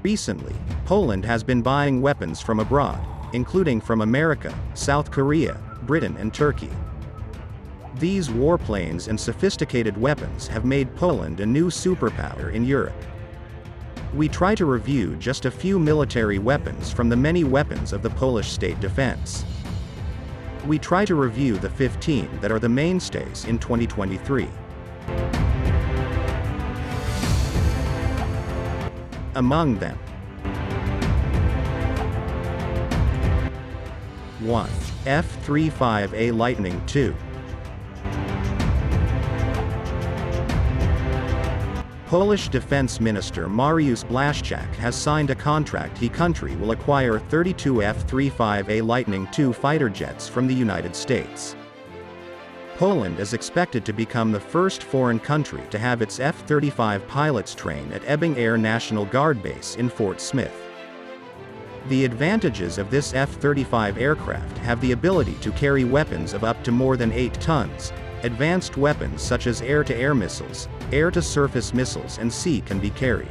Recently, Poland has been buying weapons from abroad, including from America, South Korea, Britain and Turkey. These warplanes and sophisticated weapons have made Poland a new superpower in Europe. We try to review just a few military weapons from the many weapons of the Polish state defense. We try to review the 15 that are the mainstays in 2023. Among them: 1. F-35A Lightning II. Polish Defense Minister Mariusz Błaszczak has signed a contract. His country will acquire 32 F-35A Lightning II fighter jets from the United States. Poland is expected to become the first foreign country to have its F-35 pilots train at Ebbing Air National Guard Base in Fort Smith. The advantages of this F-35 aircraft have the ability to carry weapons of up to more than 8 tons, advanced weapons such as air-to-air missiles, air-to-surface missiles and sea can be carried.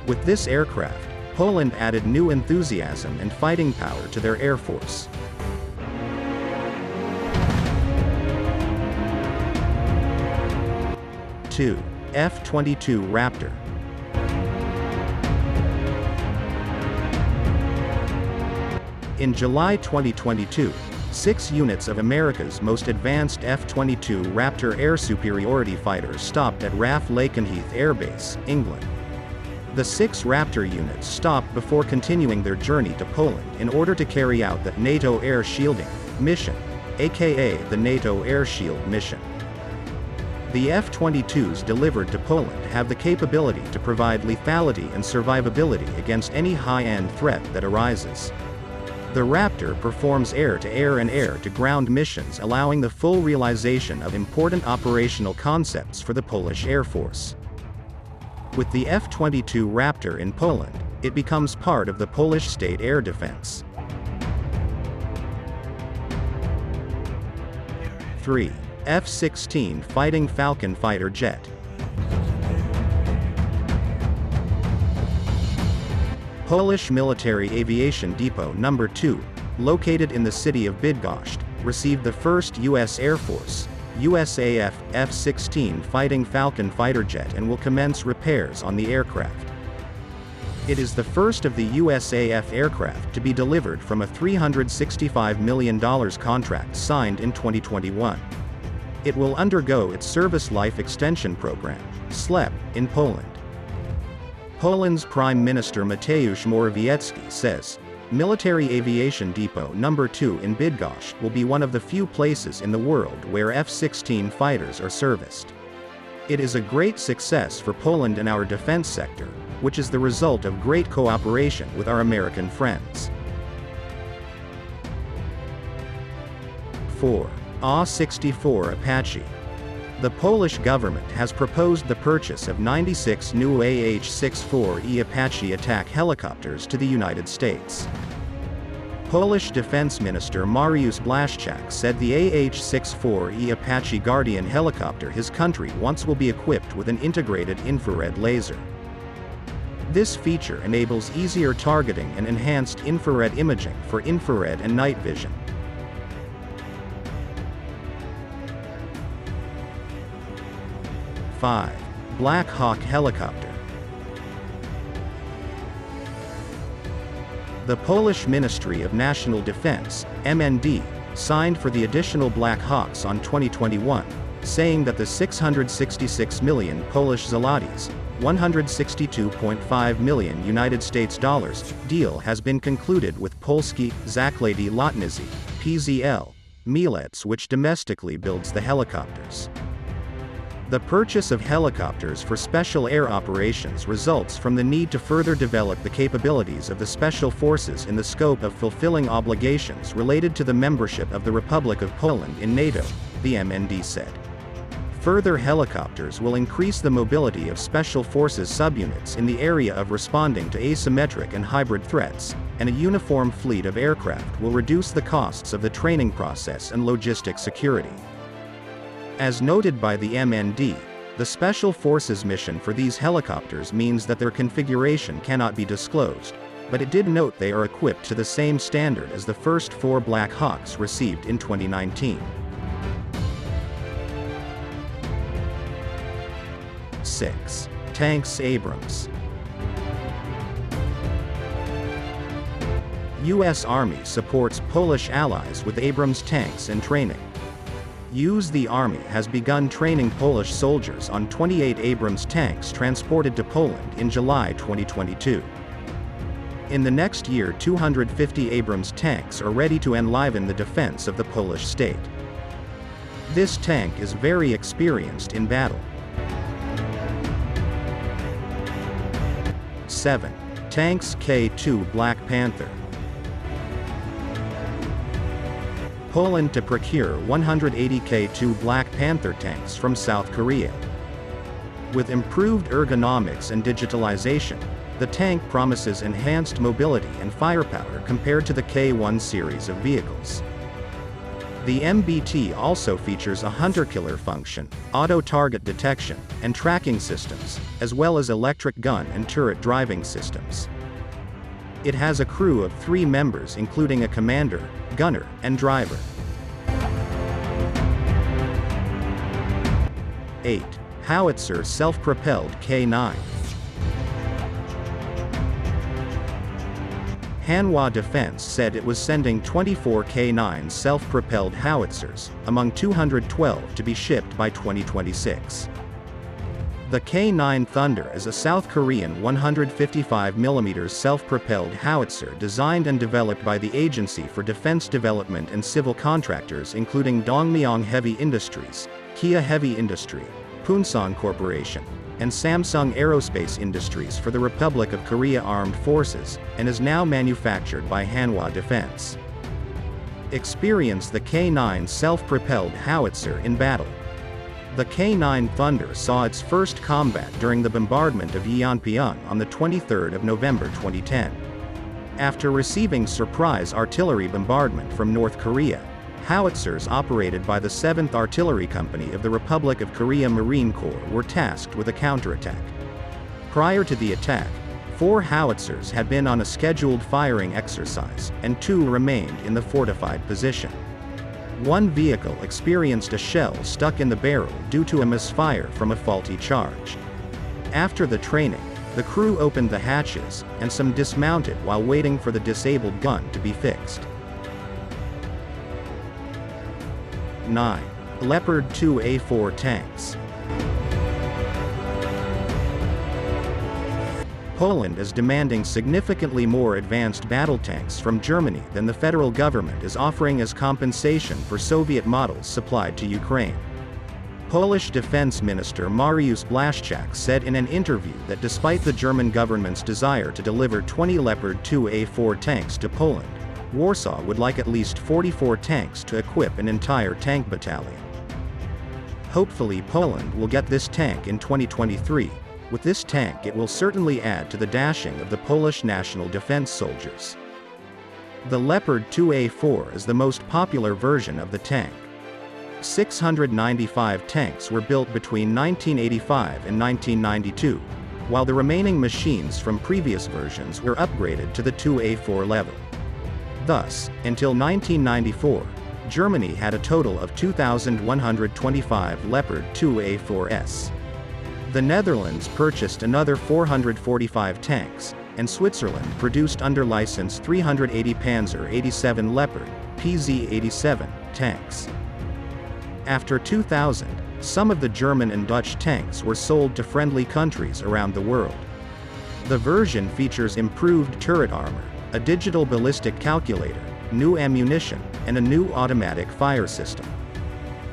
With this aircraft, Poland added new enthusiasm and fighting power to their air force. Two. F-22 Raptor. In July 2022, 6 units of America's most advanced F-22 Raptor air superiority fighters stopped at RAF Lakenheath Air Base, England. The 6 Raptor units stopped before continuing their journey to Poland in order to carry out the NATO Air Shielding mission, aka the NATO Air Shield mission. The F-22s delivered to Poland have the capability to provide lethality and survivability against any high-end threat that arises. The Raptor performs air-to-air and air-to-ground missions, allowing the full realization of important operational concepts for the Polish Air Force. With the F-22 Raptor in Poland, it becomes part of the Polish state air defense. 3. F-16 Fighting Falcon fighter jet. Polish Military Aviation Depot No. 2, located in the city of Bydgoszcz, received the first U.S. Air Force, USAF, F-16 Fighting Falcon fighter jet and will commence repairs on the aircraft. It is the first of the USAF aircraft to be delivered from a $365 million contract signed in 2021. It will undergo its Service Life Extension Program, SLEP, in Poland. Poland's Prime Minister Mateusz Morawiecki says, Military Aviation Depot No. 2 in Bydgoszcz will be one of the few places in the world where F-16 fighters are serviced. It is a great success for Poland and our defense sector, which is the result of great cooperation with our American friends. 4. AS-64 Apache. The Polish government has proposed the purchase of 96 new AH-64E Apache attack helicopters to the United States. Polish Defense Minister Mariusz Błaszczak said the AH-64E Apache Guardian helicopter his country wants will be equipped with an integrated infrared laser. This feature enables easier targeting and enhanced infrared imaging for infrared and night vision. 5. Black Hawk helicopter. The Polish Ministry of National Defense, MND, signed for the additional Black Hawks on 2021, saying that the 666 million Polish zlotys, $162.5 million United States dollars, deal has been concluded with Polskie Zakłady Lotnicze, PZL, Mielec, which domestically builds the helicopters. The purchase of helicopters for special air operations results from the need to further develop the capabilities of the special forces in the scope of fulfilling obligations related to the membership of the Republic of Poland in NATO, the MND said. Further helicopters will increase the mobility of special forces subunits in the area of responding to asymmetric and hybrid threats, and a uniform fleet of aircraft will reduce the costs of the training process and logistic security. As noted by the MND, The Special Forces mission for these helicopters means that their configuration cannot be disclosed, but it did note they are equipped to the same standard as the first 4 Black Hawks received in 2019. 6. Tanks Abrams. U.S. Army supports Polish allies with Abrams tanks and training. The Army has begun training Polish soldiers on 28 Abrams tanks transported to Poland in July 2022. In the next year, 250 Abrams tanks are ready to enliven the defense of the Polish state. This tank is very experienced in battle. 7. Tanks K2 Black Panther. Poland to procure 180 K2 Black Panther tanks from South Korea. With improved ergonomics and digitalization, the tank promises enhanced mobility and firepower compared to the K1 series of vehicles. The MBT also features a hunter-killer function, auto-target detection, and tracking systems, as well as electric gun and turret driving systems. It has a crew of 3 members including a commander, gunner, and driver. 8. Howitzer self-propelled K9. Hanwha Defense said it was sending 24 K9 self-propelled howitzers, among 212 to be shipped by 2026. The K9 Thunder is a South Korean 155mm self-propelled howitzer designed and developed by the Agency for Defense Development and civil contractors including Dongmyeong Heavy Industries, Kia Heavy Industry, Punsan Corporation, and Samsung Aerospace Industries for the Republic of Korea Armed Forces, and is now manufactured by Hanwha Defense. Experience the K9 self-propelled howitzer in battle. The K9 Thunder saw its first combat during the bombardment of Yeonpyeong on the 23rd of November 2010. After receiving surprise artillery bombardment from North Korea, howitzers operated by the 7th Artillery Company of the Republic of Korea Marine Corps were tasked with a counterattack. Prior to the attack, 4 howitzers had been on a scheduled firing exercise, and 2 remained in the fortified position. 1 vehicle experienced a shell stuck in the barrel due to a misfire from a faulty charge. After the training, the crew opened the hatches, and some dismounted while waiting for the disabled gun to be fixed. 9. Leopard 2A4 tanks. Poland is demanding significantly more advanced battle tanks from Germany than the federal government is offering as compensation for Soviet models supplied to Ukraine. Polish Defense Minister Mariusz Błaszczak said in an interview that despite the German government's desire to deliver 20 Leopard 2A4 tanks to Poland, Warsaw would like at least 44 tanks to equip an entire tank battalion. Hopefully Poland will get this tank in 2023. With this tank it will certainly add to the dashing of the Polish national defense soldiers. The Leopard 2A4 is the most popular version of the tank. 695 tanks were built between 1985 and 1992, while the remaining machines from previous versions were upgraded to the 2A4 level. Thus, until 1994, Germany had a total of 2,125 Leopard 2A4s. The Netherlands purchased another 445 tanks, and Switzerland produced under license 380 Panzer 87 Leopard, PZ-87, tanks. After 2000, some of the German and Dutch tanks were sold to friendly countries around the world. The version features improved turret armor, a digital ballistic calculator, new ammunition, and a new automatic fire system.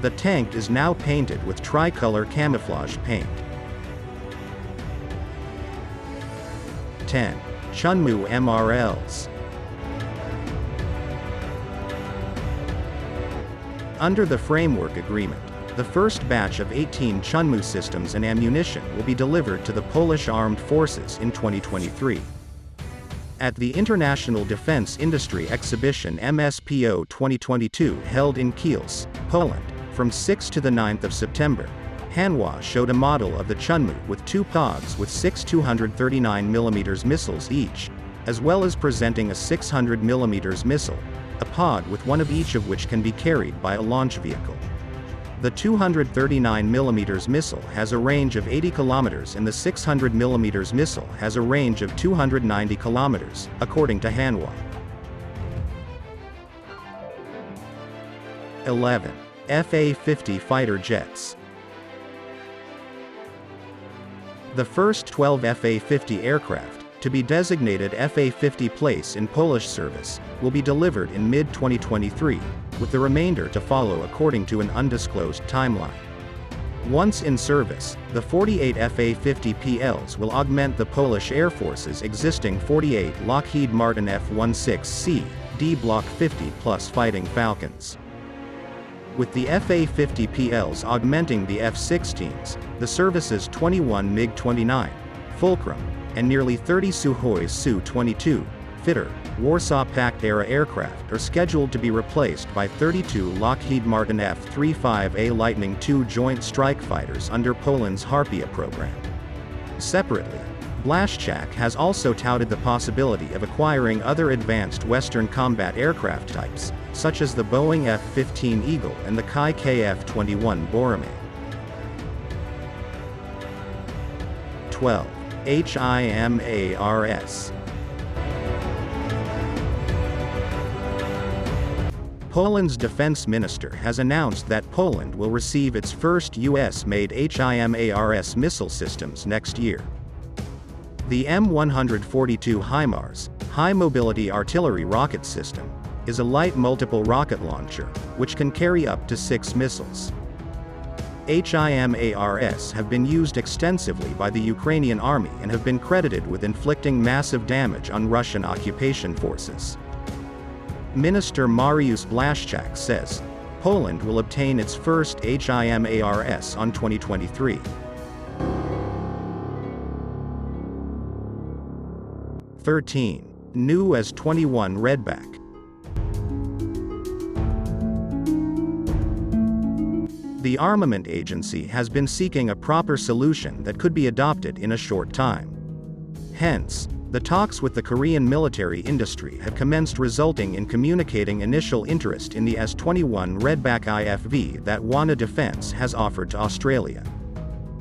The tank is now painted with tricolor camouflage paint. 10. Chunmoo MRLs. Under the framework agreement, the first batch of 18 Chunmoo systems and ammunition will be delivered to the Polish Armed Forces in 2023. At the International Defense Industry Exhibition MSPO 2022 held in Kielce, Poland, from 6 to the 9th of September, Hanwha showed a model of the Chunmoo with 2 pods with 6 239mm missiles each, as well as presenting a 600mm missile, a pod with one of each of which can be carried by a launch vehicle. The 239mm missile has a range of 80 km and the 600mm missile has a range of 290 km, according to Hanwha. 11. FA-50 fighter jets. The first 12 FA-50 aircraft, to be designated FA-50 place in Polish service, will be delivered in mid-2023, with the remainder to follow according to an undisclosed timeline. Once in service, the 48 FA-50 PLs will augment the Polish Air Force's existing 48 Lockheed Martin F-16C, D Block 50 plus Fighting Falcons. With the FA-50 PLs augmenting the F-16s, the service's 21 MiG-29, Fulcrum, and nearly 30 Sukhoi Su-22, fitter, Warsaw Pact-era aircraft are scheduled to be replaced by 32 Lockheed Martin F-35A Lightning II Joint Strike Fighters under Poland's Harpia program. Separately, Blaszczak has also touted the possibility of acquiring other advanced Western combat aircraft types, such as the Boeing F-15 Eagle and the Kai KF-21 Boromir. 12. HIMARS. Poland's defense minister has announced that Poland will receive its first US-made HIMARS missile systems next year. The M142 HIMARS, High Mobility Artillery Rocket System, is a light multiple rocket launcher, which can carry up to 6 missiles. HIMARS have been used extensively by the Ukrainian army and have been credited with inflicting massive damage on Russian occupation forces. Minister Mariusz Blaszczak says, Poland will obtain its first HIMARS on 2023. 13. New AS-21 Redback. The Armament Agency has been seeking a proper solution that could be adopted in a short time. Hence, the talks with the Korean military industry have commenced, resulting in communicating initial interest in the AS-21 Redback IFV that Wana Defense has offered to Australia.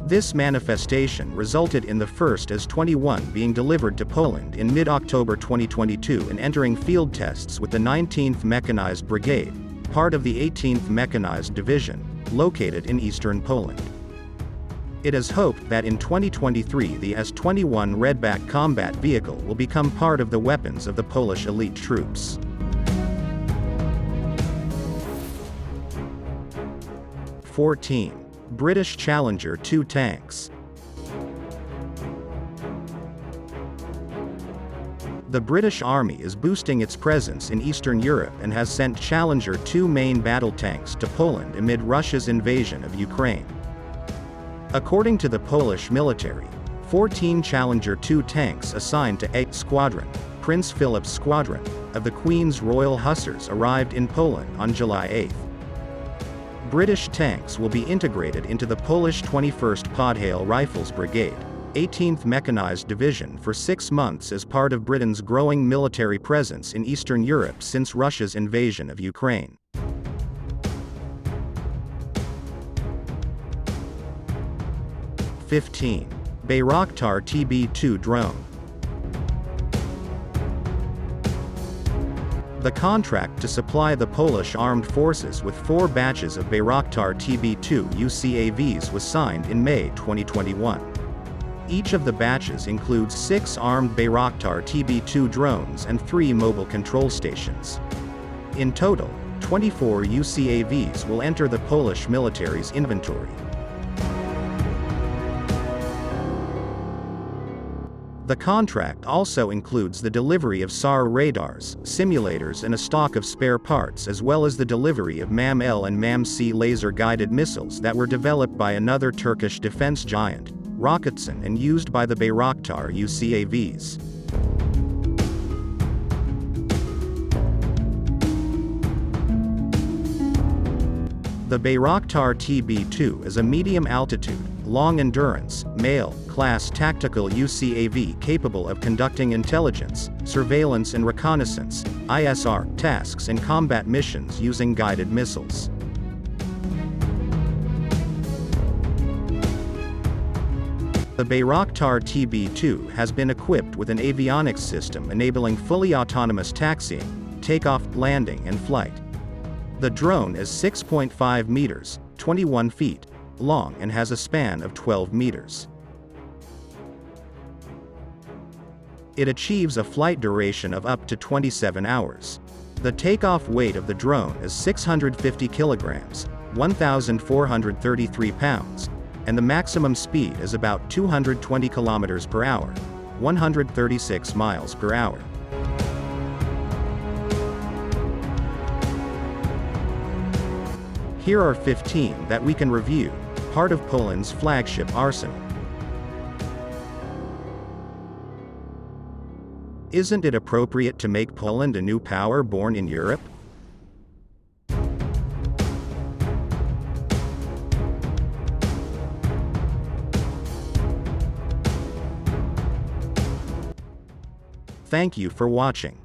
This manifestation resulted in the first AS-21 being delivered to Poland in mid-October 2022 and entering field tests with the 19th Mechanized Brigade, part of the 18th Mechanized Division, located in eastern Poland. It is hoped that in 2023 the AS-21 Redback combat vehicle will become part of the weapons of the Polish elite troops. 14. British Challenger 2 tanks. The British Army is boosting its presence in Eastern Europe and has sent Challenger 2 main battle tanks to Poland amid Russia's invasion of Ukraine. According to the Polish military, 14 Challenger 2 tanks assigned to A Squadron, Prince Philip's Squadron, of the Queen's Royal Hussars arrived in Poland on July 8. British tanks will be integrated into the Polish 21st Podhale Rifles Brigade, 18th Mechanized Division for 6 months as part of Britain's growing military presence in Eastern Europe since Russia's invasion of Ukraine. 15. Bayraktar TB2 Drone. The contract to supply the Polish armed forces with 4 batches of Bayraktar TB2 UCAVs was signed in May 2021. Each of the batches includes 6 armed Bayraktar TB2 drones and 3 mobile control stations. In total, 24 UCAVs will enter the Polish military's inventory. The contract also includes the delivery of SAR radars, simulators and a stock of spare parts, as well as the delivery of MAM-L and MAM-C laser-guided missiles that were developed by another Turkish defense giant, Roketsan, and used by the Bayraktar UCAVs. The Bayraktar TB2 is a medium-altitude, long-endurance, male-class tactical UCAV capable of conducting intelligence, surveillance and reconnaissance (ISR) tasks in combat missions using guided missiles. The Bayraktar TB2 has been equipped with an avionics system enabling fully autonomous taxiing, takeoff, landing and flight. The drone is 6.5 meters, 21 feet, long and has a span of 12 meters. It achieves a flight duration of up to 27 hours. The takeoff weight of the drone is 650 kilograms, 1,433 pounds, and the maximum speed is about 220 kilometers per hour, 136 miles per hour. Here are 15 that we can review, part of Poland's flagship arsenal. Isn't it appropriate to make Poland a new power born in Europe? Thank you for watching.